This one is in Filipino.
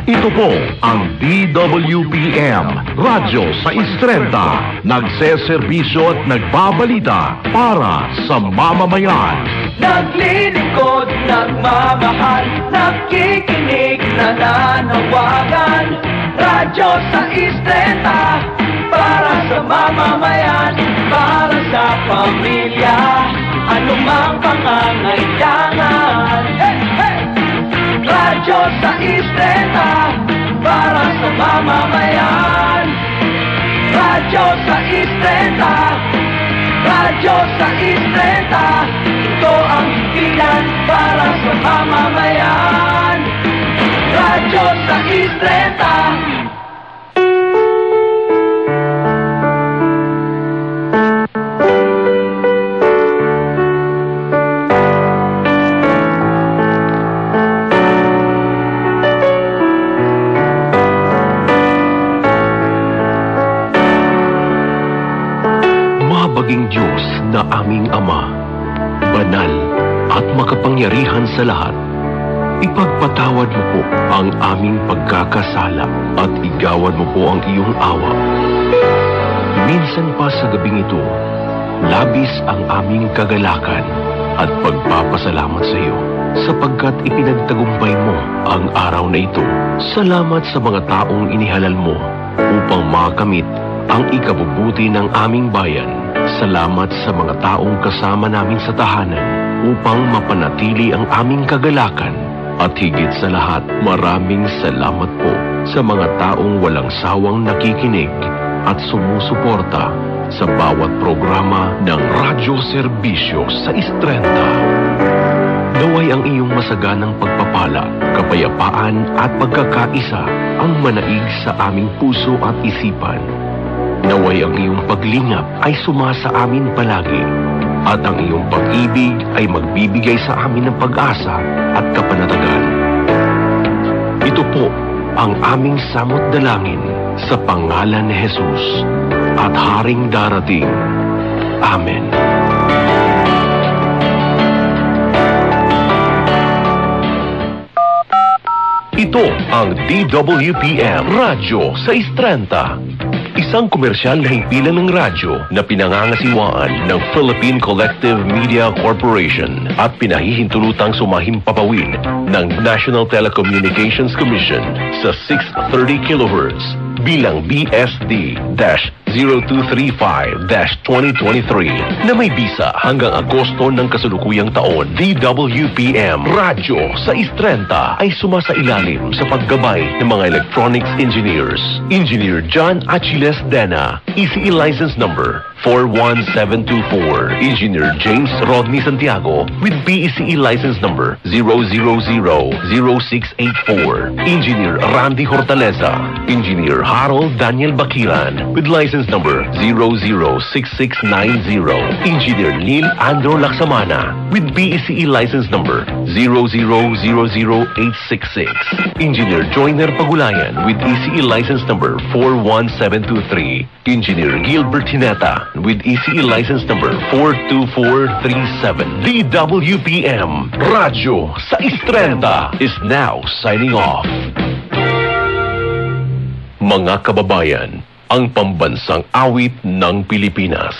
Ito po ang DWPM, Radyo sa Istrenta, nagseserbisyo at nagbabalita para sa mamamayan. Naglilingkod, nagmamahal, nakikinig, nananawagan. Radyo sa Istrenta, para sa mamamayan, para sa pamilya, anumang pangangailangan. Hey, hey! Radyo sa Istrenta, para sa mamamayan. Radyo sa Istrenta, Radyo sa Istrenta, ito ang himpilan para sa mamamayan. Radyo sa Istrenta. Mahabaging Diyos na aming Ama, banal at makapangyarihan sa lahat, ipagpatawad mo po ang aming pagkakasala at igawan mo po ang iyong awa. Minsan pa sa gabing ito, labis ang aming kagalakan at pagpapasalamat sa iyo sapagkat ipinagtagumpay mo ang araw na ito. Salamat sa mga taong inihalal mo upang makamit ang ikabubuti ng aming bayan. Salamat sa mga taong kasama namin sa tahanan upang mapanatili ang aming kagalakan. At higit sa lahat, maraming salamat po sa mga taong walang sawang nakikinig at sumusuporta sa bawat programa ng radyo serbisyo sa Istrenta. Naway ang iyong masaganang pagpapala, kapayapaan at pagkakaisa ang manaig sa aming puso at isipan. Naway ang iyong paglingap ay sumasa amin palagi at ang iyong pag-ibig ay magbibigay sa amin ng pag-asa at kapanatagan. Ito po ang aming samot dalangin sa pangalan ni Jesus at Haring darating. Amen. Ito ang DWPM, Radyo sa Istrenta. Isang komersyal na himpilan ng radyo na pinangangasiwaan ng Philippine Collective Media Corporation at pinahihintulutang sumahimpapawid ng National Telecommunications Commission sa 630 kHz bilang BSD-0235-2023 na may bisa hanggang Agosto ng kasalukuyang taon. DWPM Radyo sa Istrenta ay sumasailalim sa paggabay ng mga electronics engineers. Engineer John Achiles Dena, ECE license number 41724. Engineer James Rodney Santiago with BECE license number 0000684. Engineer Randy Hortaleza. Engineer Harold Daniel Bakiran with license number 006690. Engineer Neil Andro Laksamana with BECE license number 0000866. Engineer Joyner Pagulayan with ECE license number 41723. Engineer Gilbert Hineta with ECE license number 42437. DWPM Radyo sa Istrenta is now signing off. Mga kababayan, ang pambansang awit ng Pilipinas.